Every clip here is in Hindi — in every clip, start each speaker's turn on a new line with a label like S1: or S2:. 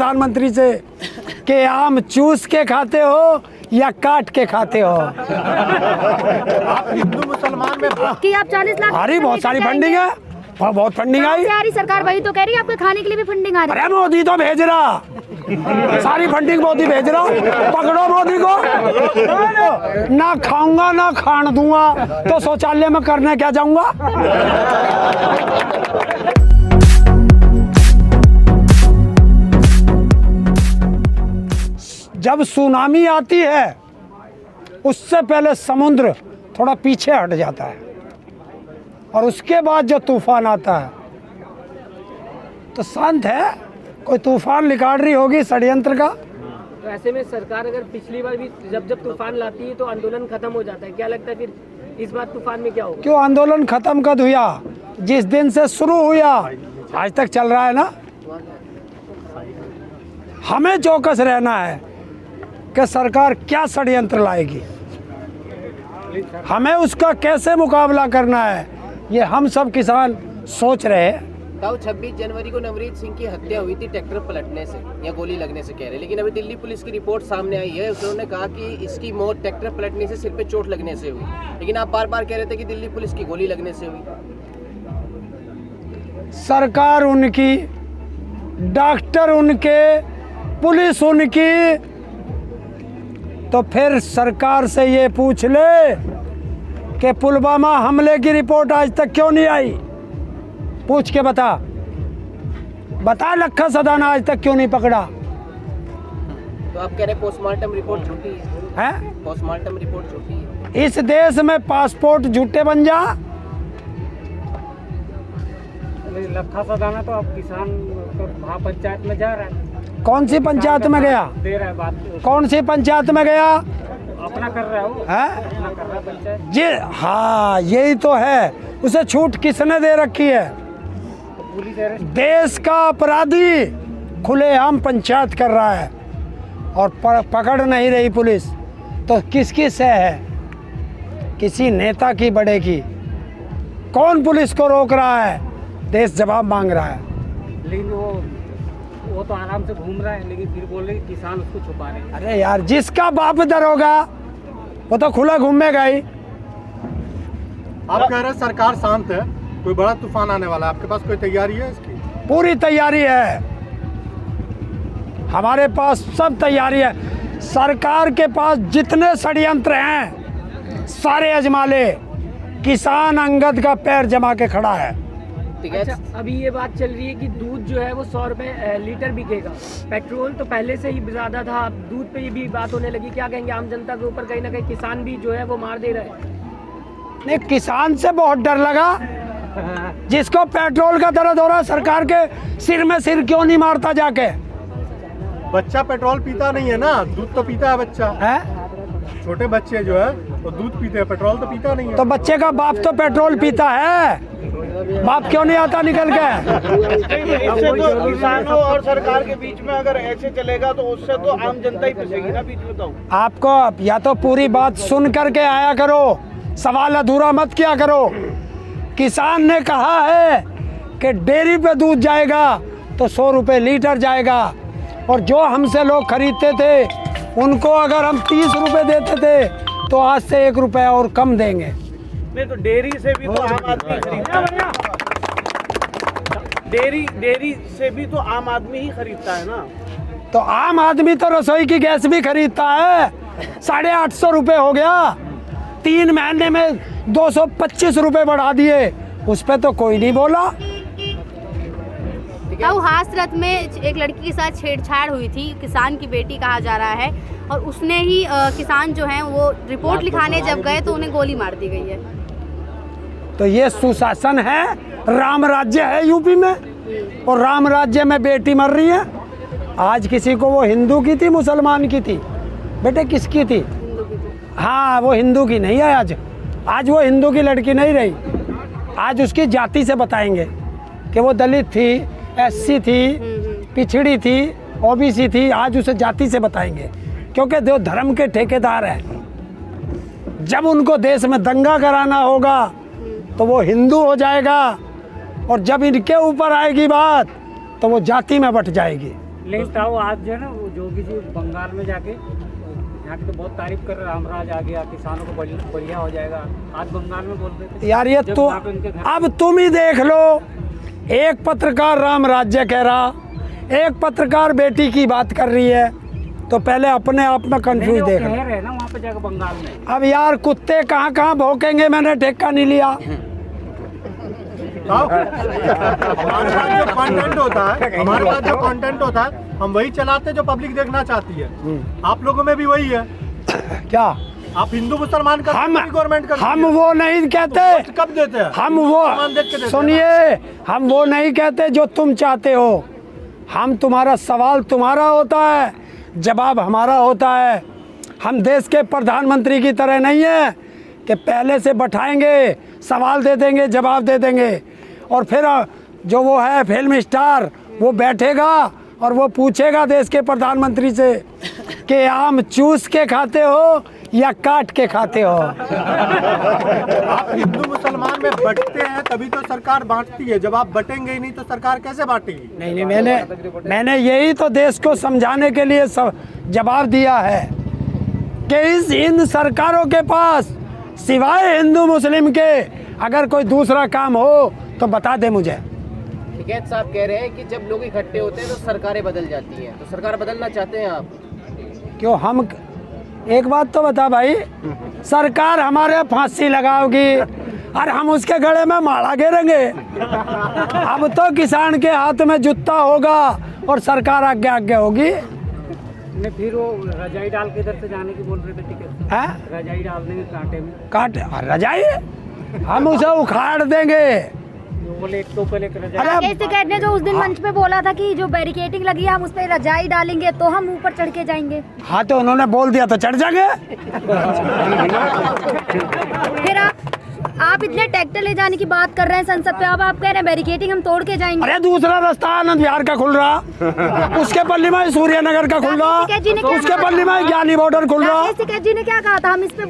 S1: प्रधानमंत्री से कि आम चूस के खाते हो या काट के खाते हो।
S2: आप हिंदू मुसलमान में
S3: कि आप 40 लाख
S1: अरे बहुत सारी फंडिंग है, बहुत फंडिंग आई।
S3: आ रही सरकार वही तो कह रही है, आपके खाने के लिए भी फंडिंग आ रही है।
S1: अरे मोदी तो भेज रहा, सारी फंडिंग मोदी भेज रहा। पकड़ो मोदी को। ना खाऊंगा ना खान दूंगा तो शौचालय में करने क्या जाऊंगा। जब सुनामी आती है उससे पहले समुद्र थोड़ा पीछे हट जाता है और उसके बाद जो तूफान आता है तो शांत है। कोई तूफान निकाल रही होगी षड्यंत्र का।
S4: तो ऐसे में सरकार अगर पिछली बार भी जब तूफान लाती है तो आंदोलन खत्म हो जाता है, क्या लगता है फिर इस बार तूफान में क्या होगा?
S1: क्यों आंदोलन खत्म कब हुआ? जिस दिन से शुरू हुआ आज तक चल रहा है ना। हमें चौकस रहना है कि सरकार क्या षड्यंत्र लाएगी, हमें उसका कैसे मुकाबला करना है, ये हम सब किसान सोच रहे हैं।
S5: 26 जनवरी को नवनीत सिंह की हत्या हुई थी ट्रैक्टर पलटने से या गोली लगने से कह रहे, लेकिन अभी दिल्ली पुलिस की रिपोर्ट सामने आई है, उन्होंने कहा कि इसकी मौत ट्रैक्टर पलटने से, सिर पे चोट लगने से हुई। लेकिन आप बार बार कह रहे थे कि दिल्ली पुलिस की गोली लगने से हुई।
S1: सरकार उनकी, डॉक्टर उनके, पुलिस उनकी, तो फिर सरकार से ये पूछ ले कि पुलवामा हमले की रिपोर्ट आज तक क्यों नहीं आई। पूछ के बता लखा सदाना आज तक क्यों नहीं पकड़ा।
S5: तो आप कह रहे पोस्टमार्टम रिपोर्ट झूठी है? पोस्टमार्टम रिपोर्ट झूठी है।
S1: इस देश में पासपोर्ट झूठे बन जा।
S4: लखा सदाना तो अब किसान महापंचायत में जा रहा है।
S1: कौन सी पंचायत में गया?
S4: दे रहा है बात।
S1: कौन सी पंचायत में गया?
S4: अपना कर रहा है वो।
S1: है?
S4: अपना कर रहा है पंचायत।
S1: जी हाँ, यही तो है। उसे छूट किसने दे रखी है?
S4: पुलिस
S1: देश का अपराधी खुलेआम पंचायत कर रहा है और पकड़ नहीं रही पुलिस, तो किसकी से है? किसी नेता की, बड़े की। कौन पुलिस को रोक रहा है? देश जवाब मांग रहा है।
S4: लेकिन वो तो आराम से घूम रहा है, लेकिन फिर बोल रहे किसान उसको छुपा रहे हैं।
S1: अरे यार, जिसका बाप दरोगा वो तो खुला घूमेगा ही।
S2: आप कह रहे हैं सरकार शांत है, कोई बड़ा तूफान आने वाला है, आपके पास कोई तैयारी है इसकी?
S1: पूरी तैयारी है, हमारे पास सब तैयारी है। सरकार के पास जितने षड्यंत्र हैं सारे अजमा ले। किसान अंगद का पैर जमा के खड़ा है।
S4: अच्छा, अभी ये बात चल रही है कि दूध जो है वो 100 रुपए लीटर बिकेगा। पेट्रोल तो पहले से ही ज़्यादा था, अब दूध पे ये भी बात होने लगी। क्या कहेंगे आम जनता के ऊपर? कहीं ना कहीं किसान भी जो है वो मार दे रहा है।
S1: नहीं, किसान से बहुत डर लगा। जिसको पेट्रोल का दर्द हो रहा है, सरकार के सिर में सिर क्यों नहीं मारता जाके?
S2: बच्चा पेट्रोल पीता नहीं है ना, दूध तो पीता है बच्चा
S1: है? छोटे
S2: बच्चे जो है वो दूध पीते हैं, पेट्रोल तो पीता नहीं है।
S1: तो बच्चे का बाप तो पेट्रोल पीता है, बाप क्यों नहीं आता निकल के?
S6: इससे तो किसानों और सरकार के बीच में अगर ऐसे चलेगा तो उससे तो आम जनता ही फंसेगी ना बीच में। तो
S1: आपको या तो पूरी बात सुन करके आया करो, सवाल अधूरा मत किया करो। किसान ने कहा है कि डेयरी पे दूध जाएगा तो 100 रुपये लीटर जाएगा, और जो हमसे लोग खरीदते थे उनको अगर हम 30 रुपये देते थे तो आज से 1 रुपया और कम देंगे।
S6: नहीं तो डेयरी से भी तो आम आदमी खरीदता है। डेयरी से भी तो आम आदमी ही खरीदता है ना।
S1: तो आम आदमी तो रसोई की गैस भी खरीदता है। 850 रुपये हो गया, 3 महीने में 225 रुपये बढ़ा दिए, उस पर तो कोई नहीं बोला।
S3: हाथरस में एक लड़की के साथ छेड़छाड़ हुई थी, किसान की बेटी कहा जा रहा है, और उसने ही किसान जो हैं वो रिपोर्ट लिखाने जब गए तो उन्हें गोली मार दी गई है।
S1: तो ये सुशासन है, राम राज्य है यूपी में, और राम राज्य में बेटी मर रही है। आज किसी को वो हिंदू की थी मुसलमान की थी? बेटे किसकी थी? हाँ, वो हिंदू की नहीं है। आज वो हिंदू की लड़की नहीं रही। आज उसकी जाति से बताएंगे कि वो दलित थी, एससी थी, पिछड़ी थी, ओबीसी थी। आज उसे जाति से बताएंगे, क्योंकि जो धर्म के ठेकेदार हैं, जब उनको देश में दंगा कराना होगा तो वो हिंदू हो जाएगा, और जब इनके ऊपर आएगी बात तो वो जाति में बट जाएगी।
S7: लेकिन ताऊ आज जो है ना वो जोगी जी बंगाल में जाके यहाँ की तो बहुत तारीफ कर रहे, रामराज आ गया, किसानों को बढ़िया हो जाएगा। आज बंगाल में बोल रहे थे
S1: यार ये
S7: जब
S1: तो
S7: वहाँ पे उनके घर-
S1: अब तुम ही देख लो, एक पत्रकार राम राज्य कह रहा, एक पत्रकार बेटी की बात कर रही है, तो पहले अपने आप में
S7: नहीं,
S1: कंफ्यूज
S7: वो
S1: देख
S7: कह
S1: लो।
S7: रहे हैं ना वहाँ पे जाकर बंगाल में।
S1: अब यार कुत्ते कहाँ कहाँ भौंकेंगे, मैंने ठेका नहीं लिया।
S2: हमारे पास जो कंटेंट होता है, हमारे पास जो कंटेंट होता है, हम वही चलाते हैं जो पब्लिक देखना चाहती है। आप लोगों में भी वही है।
S1: क्या
S2: आप हिंदू मुसलमान का गवर्नमेंट का
S1: हम वो नहीं कहते,
S2: कब देते हैं?
S1: हम
S2: मुसलमान देख के
S1: वो
S2: देते हैं
S1: सुनिए, हम वो नहीं कहते जो तुम चाहते हो। हम तुम्हारा सवाल तुम्हारा होता है, जवाब हमारा होता है। हम देश के प्रधानमंत्री की तरह नहीं है कि पहले से बैठाएंगे, सवाल दे देंगे, जवाब दे देंगे, और फिर जो वो है फिल्म स्टार वो बैठेगा और वो पूछेगा देश के प्रधानमंत्री से कि आम चूस के खाते हो या काट के खाते हो।
S2: आप हिंदू मुसलमान में बंटते हैं तभी तो सरकार बांटती है। जब आप बटेंगे ही नहीं तो सरकार कैसे बांटेगी?
S1: नहीं, मैंने यही तो देश को समझाने के लिए जवाब दिया है कि इस इन सरकारों के पास सिवाय हिंदू मुस्लिम के अगर कोई दूसरा काम हो तो बता दे मुझे।
S5: टिकैत साहब कह रहे हैं कि जब लोग इकट्ठे होते हैं तो सरकारें बदल जाती हैं, तो सरकार बदलना चाहते हैं आप?
S1: क्यों, हम एक बात तो बता भाई, सरकार हमारे फांसी लगाओगी और हम उसके गले में माला घेरेंगे। अब तो किसान के हाथ में जूता होगा और सरकार आगे आगे होगी।
S7: नहीं, फिर वो रजाई डाल के इधर से जाने की बोल रहे थे टिकट।
S1: है
S7: रजाई डाल देंगे कांटे में,
S1: काट रजाई, हम उसे उखाड़ देंगे।
S7: वो बोले एक तो पहले एक रजाई।
S1: अरे
S8: राकेश टिकैत ने जो उस दिन मंच पे बोला था कि जो बैरिकेडिंग लगी है हम उस पर रजाई डालेंगे तो हम ऊपर चढ़ के जाएंगे,
S1: हाँ तो उन्होंने बोल दिया तो चढ़ जाएंगे।
S8: फिर आप इतने ट्रैक्टर ले जाने की बात कर रहे हैं संसद पे, अब आप कह रहे हैं बैरिकेडिंग हम तोड़ के जाएंगे।
S1: अरे दूसरा रास्ता आनंद विहार का खुल रहा, उसके पल्ली में सूर्यनगर का खुल रहा,
S8: राकेश टिकैत जी ने क्या
S1: उसके
S8: कहा
S1: पल्ली में ज्ञानी बॉर्डर खुल रहा।
S8: राकेश टिकैत जी ने क्या कहा था, हम इस पे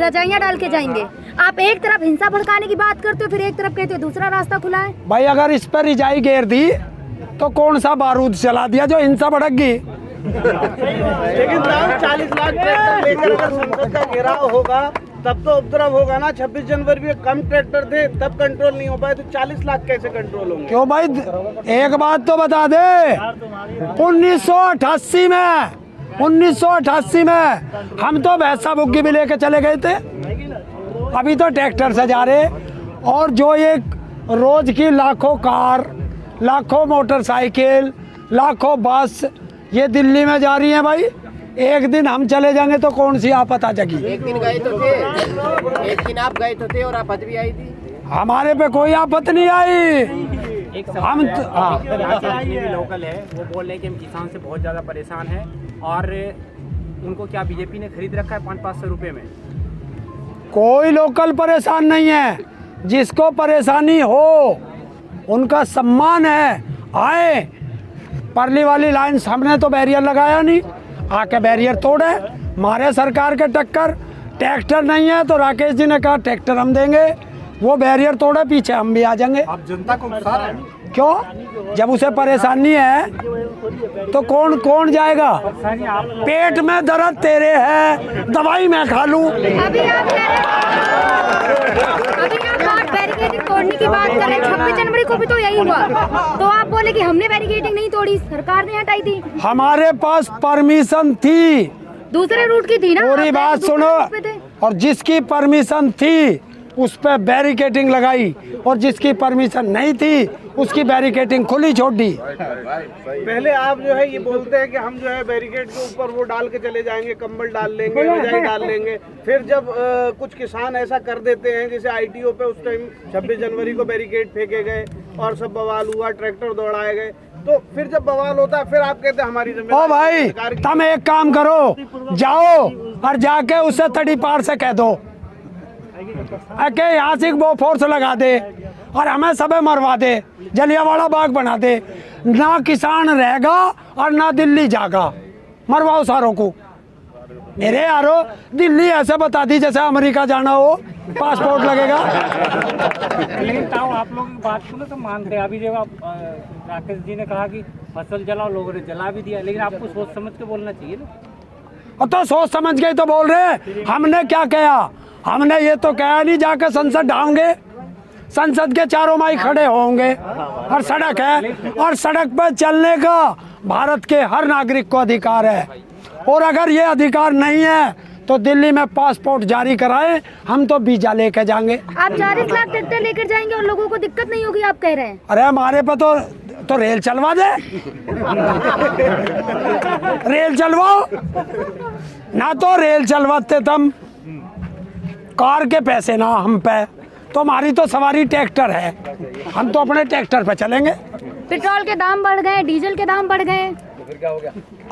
S8: रजाइयाँ डाल के जाएंगे। आप एक तरफ हिंसा भड़काने की बात करते हो, फिर एक तरफ कहते हो दूसरा रास्ता खुला है।
S1: भाई अगर इस पर रिजाई घेर दी तो कौन सा बारूद चला दिया जो हिंसा भड़क गई।
S6: लेकिन 40 लाख ट्रैक्टर लेकर अगर संसद का घेराव होगा तब तो उपद्रव होगा ना। 26 जनवरी में कम ट्रैक्टर थे तब कंट्रोल नहीं हो पाए, तो 40 लाख कैसे कंट्रोल होंगे?
S1: क्यों भाई, एक बात तो बता दे, 1988 में हम तो भैंसा बुग्गी भी लेके चले गए थे, अभी तो ट्रैक्टर से जा रहे। और जो ये रोज की लाखों कार, लाखों मोटरसाइकिल, लाखों बस ये दिल्ली में जा रही हैं भाई, एक दिन हम चले जाएंगे तो कौन सी आफत आ जाएगी।
S5: एक दिन गए तो थे, एक दिन आप गए तो थे और आफत भी आई थी।
S1: हमारे पे कोई आफत नहीं आई।
S7: एक
S1: हम हाँ।
S7: जितने भी लोकल है वो बोल रहे हैं कि हम किसान से बहुत ज़्यादा परेशान हैं और उनको क्या बीजेपी ने खरीद रखा है 500-500 रुपये में।
S1: कोई लोकल परेशान नहीं है, जिसको परेशानी हो उनका सम्मान है, आए। परली वाली लाइन हमने तो बैरियर लगाया नहीं, आके बैरियर तोड़े, मारे सरकार के टक्कर। ट्रैक्टर नहीं है तो राकेश जी ने कहा ट्रैक्टर हम देंगे, वो बैरियर तोड़े, पीछे हम भी आ जाएंगे।
S2: आप जनता को उकसा रहे हैं।
S1: क्यों, जब उसे परेशानी है तो कौन कौन जाएगा। पेट में दर्द तेरे है, दवाई मैं खा लूं।
S8: अभी आप बैरिकेडिंग तोड़ने की बात कर रहे हैं, 26 जनवरी को भी तो यही हुआ, तो आप बोले कि हमने बैरिकेडिंग नहीं तोड़ी, सरकार ने हटाई थी।
S1: हमारे पास परमिशन थी,
S8: दूसरे रूट की थी ना।
S1: पूरी
S8: आप
S1: बात
S8: दूसरे
S1: सुनो,
S8: रूट पे थे।
S1: और जिसकी परमिशन थी उस पर बैरिकेडिंग लगाई और जिसकी परमिशन नहीं थी उसकी बैरिकेडिंग खुली छोड़ दी।
S6: पहले आप जो है ये बोलते हैं कि हम जो है बैरिकेड के ऊपर वो डाल के चले जाएंगे, कंबल डाल लेंगे, रजाई डाल लेंगे। फिर जब कुछ किसान ऐसा कर देते हैं, जैसे ITO पे उस टाइम 26 जनवरी को बैरिकेड फेंके गए और सब बवाल हुआ, ट्रैक्टर दौड़ाए गए, तो फिर जब बवाल होता है फिर आप कहते हैं हमारी
S1: ओ भाई, तुम एक काम करो, जाओ और जाके उससे तड़ी पार से कह दो कि यहाँ से वो फोर्स लगा दे और हमें सबे मरवा दे, जलियांवाला बाग बना दे, ना किसान रहेगा और ना दिल्ली जागा, मरवाओ सारों को। मेरे यारो दिल्ली ऐसे बता दी जैसे अमेरिका जाना हो, पासपोर्ट लगेगा।
S7: लेकिन ताऊ आप लोगों की बात को ना तो मानते हैं। अभी जब राकेश जी ने कहा कि फसल जलाओ, लोगों ने जला भी दिया, लेकिन आपको सोच समझ के बोलना चाहिए ना।
S1: और तो सोच समझ के ही तो बोल रहे हैं। हमने क्या कहा? हमने ये तो कहा नहीं जाके संसद ढाऊंगे, संसद के चारों माई खड़े होंगे। और सड़क है, और सड़क पर चलने का भारत के हर नागरिक को अधिकार है। और अगर ये अधिकार नहीं है तो दिल्ली में पासपोर्ट जारी कराएं, हम तो वीजा लेके जाएंगे।
S8: आप 40 लाख ट्रैक्टर लेकर जाएंगे और लोगों को दिक्कत नहीं होगी, आप कह रहे हैं।
S1: अरे हमारे पे तो रेल चलवा दे, रेल चलवाओ ना, तो रेल चलवाते तुम, कार के पैसे ना हम पे, तो हमारी तो सवारी ट्रैक्टर है, हम तो अपने ट्रैक्टर पे चलेंगे।
S8: पेट्रोल के दाम बढ़ गए, डीजल के दाम बढ़ गए,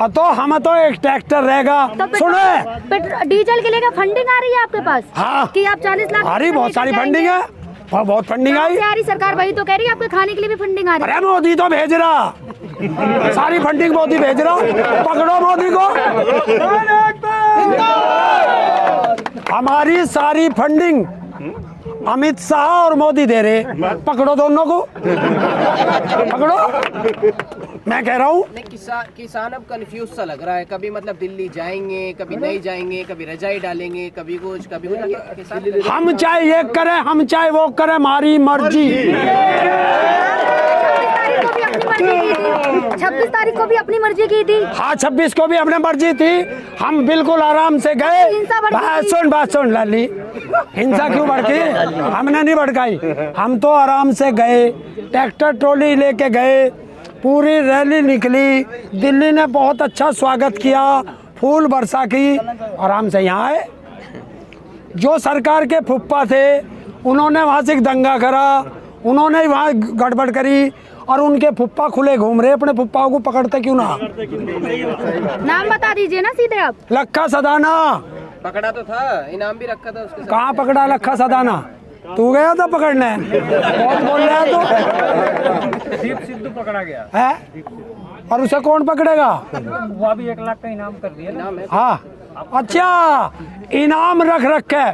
S1: और तो हम तो एक ट्रैक्टर रहेगा।
S8: तो
S1: सुने,
S8: डीजल के लिए फंडिंग आ रही है आपके पास?
S1: हाँ,
S8: कि आप 40 लाख
S1: आ रही, बहुत सारी फंडिंग है, बहुत फंडिंग आई।
S8: सारी सरकार वही तो कह रही है, आपके खाने के लिए भी फंडिंग आ रही है।
S1: अरे मोदी तो भेज रहा, सारी फंडिंग मोदी भेज रहा, पकड़ो मोदी को। हमारी सारी फंडिंग अमित शाह और मोदी दे रहे, पकड़ो दोनों को, पकड़ो। मैं कह रहा हूँ
S5: किसान अब कंफ्यूज सा लग रहा है। कभी मतलब दिल्ली जाएंगे, कभी नहीं जाएंगे, कभी रजाई डालेंगे, कभी कुछ किसान।
S1: हम चाहे ये करें, हम चाहे वो करें, हमारी मर्जी।
S8: 26 तारीख को भी अपनी मर्जी की थी।
S1: हाँ, 26 को भी अपनी मर्जी थी। हम बिल्कुल आराम से गए। बात सुन लाली, हिंसा क्यों भड़की? हमने नहीं भड़काई, हम तो आराम से गए, ट्रैक्टर ट्रॉली लेके गए, पूरी रैली निकली, दिल्ली ने बहुत अच्छा स्वागत किया, फूल बरसा की, आराम से यहाँ आए। जो सरकार के फुप्पा थे उन्होंने वहाँ से दंगा करा, उन्होंने वहाँ गड़बड़ करी, और उनके फुप्पा खुले घूम रहे, अपने फुप्पाओं को पकड़ते क्यों ना?
S8: नाम बता दीजिए ना सीधे आप।
S1: लखा सदाना
S5: पकड़ा तो था, इनाम भी रखा था उसके साथ।
S1: कहाँ पकड़ा लखा सदाना? तू गया था पकड़ने? बहुत बोल रहा है तू।
S7: दीप सिद्धू पकड़ा गया
S1: है, और उसे कौन पकड़ेगा?
S7: वो भी 1 लाख का इनाम कर दिया ना।
S1: हाँ, अच्छा, इनाम रख रखे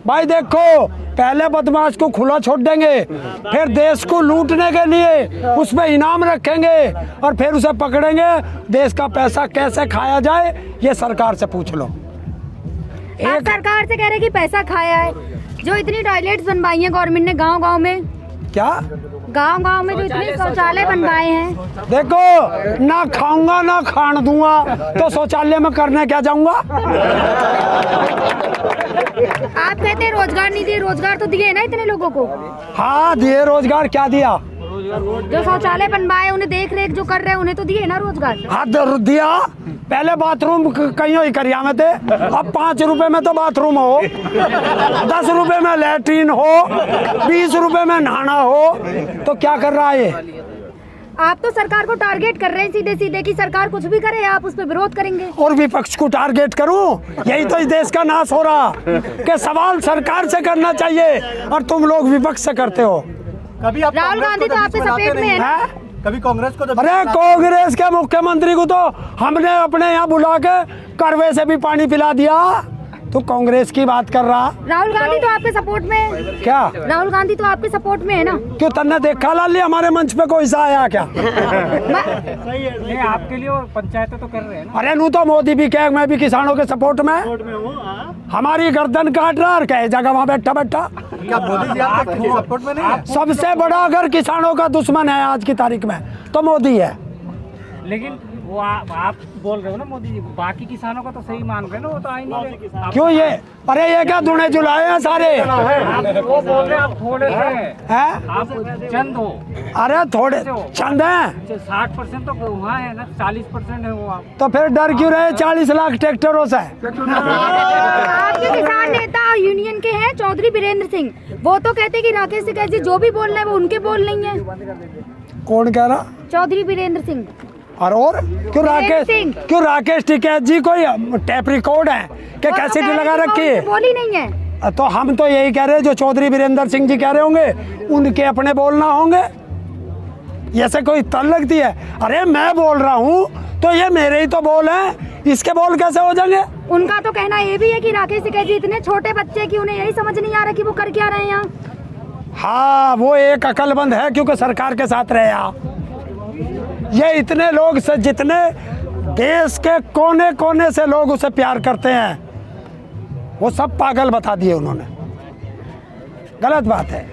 S1: भाई। देखो, पहले बदमाश को खुला छोड़ देंगे, फिर देश को लूटने के लिए उस पे इनाम रखेंगे, और फिर उसे पकड़ेंगे। देश का पैसा कैसे खाया जाए ये सरकार से पूछ लो।
S8: आप सरकार से कह रहे कि पैसा खाया है। जो इतनी टॉयलेट्स बनवाई हैं गवर्नमेंट ने गांव-गांव में,
S1: क्या
S8: गांव-गांव में जो इतने शौचालय बनवाए हैं,
S1: देखो, ना खाऊंगा ना खान दूंगा, तो शौचालय में करने क्या जाऊंगा?
S8: आप कहते हैं रोजगार नहीं दिए, रोजगार तो दिए ना इतने लोगों को।
S1: हाँ दिए, रोजगार क्या दिया?
S8: जो शौचालय बनवाए उन्हें देख रेख जो कर रहे हैं उन्हें तो दिए ना रोजगार।
S1: हाँ दिया, पहले बाथरूम कहीं ही करिया में थे, अब 5 रुपए में तो बाथरूम हो, 10 रुपए में लैट्रीन हो, 20 रुपए में नहाना हो, तो क्या कर रहा है ये?
S8: आप तो सरकार को टारगेट कर रहे हैं सीधे सीधे कि सरकार कुछ भी करे आप उस पर विरोध करेंगे।
S1: और विपक्ष को टारगेट करूं? यही तो इस देश का नाश हो रहा, कि सवाल सरकार से करना चाहिए और तुम लोग विपक्ष से करते हो।
S2: कभी आप
S8: राहुल गांधी तो आपके सपेट में है ना?
S2: कभी कांग्रेस को
S1: अरे कांग्रेस के मुख्यमंत्री को तो हमने अपने यहाँ बुला के करवे से भी पानी पिला दिया, तो कांग्रेस की बात कर रहा।
S8: राहुल गांधी तो आपके सपोर्ट में है।
S1: क्या?
S8: राहुल गांधी तो आपके सपोर्ट में है ना?
S1: क्यों, तन्ने देखा लाली हमारे मंच पे कोई सा आया क्या?
S7: नहीं, आपके लिए और पंचायतें तो कर रहे हैं ना।
S1: अरे नू तो मोदी भी कहे मैं भी किसानों के सपोर्ट में, हमारी गर्दन काट रहा और कहे जगह वहाँ बैठा बैठा।
S2: क्या मोदी जी आपके सपोर्ट में नहीं है?
S1: सबसे बड़ा अगर किसानों का दुश्मन है आज की तारीख में तो मोदी है।
S7: लेकिन वो आप बोल रहे हो ना मोदी जी, बाकी किसानों का तो सही मान रहे हैं ना, वो तो आ ही नहीं रहे।
S1: क्यों ये? अरे ये क्या दुने जुलाए हैं सारे?
S7: आप वो बोल रहे हैं आप थोड़े से
S1: हैं?
S7: आप चंद हो।
S1: अरे थोड़े चंद हैं,
S7: 60% तो वहाँ है ना, 40% है वो। आप
S1: तो फिर डर क्यों रहे 40 लाख ट्रैक्टरों से?
S8: आपके किसान नेता यूनियन के हैं चौधरी बीरेंद्र सिंह, वो तो कहते हैं कि राकेश टिकैत जी जो भी बोल रहे हैं वो उनके बोल नहीं है।
S1: कौन कह रहा?
S8: चौधरी बीरेंद्र सिंह।
S1: और क्यों राकेश टिकैत जी कोई टैप रिकॉर्ड है कि कैसेट लगा रखी है?
S8: बोली नहीं है।
S1: तो हम तो यही कह रहे हैं, जो चौधरी बीरेंद्र सिंह जी कह रहे होंगे उनके अपने बोलना होंगे। ऐसे कोई तल लगती है? अरे मैं बोल रहा हूँ तो ये मेरे ही तो बोल हैं, इसके बोल कैसे हो जाएंगे?
S8: उनका तो कहना ये भी है कि राकेश टिकैत जी इतने छोटे बच्चे कि उन्हें यही समझ नहीं आ रहा कि वो कर क्या रहे हैं यहाँ।
S1: हाँ, वो एक अकलमंद है क्योंकि सरकार के साथ रहे यहाँ। ये इतने लोग से, जितने देश के कोने कोने से लोग उसे प्यार करते हैं, वो सब पागल बता दिए उन्होंने। गलत बात है।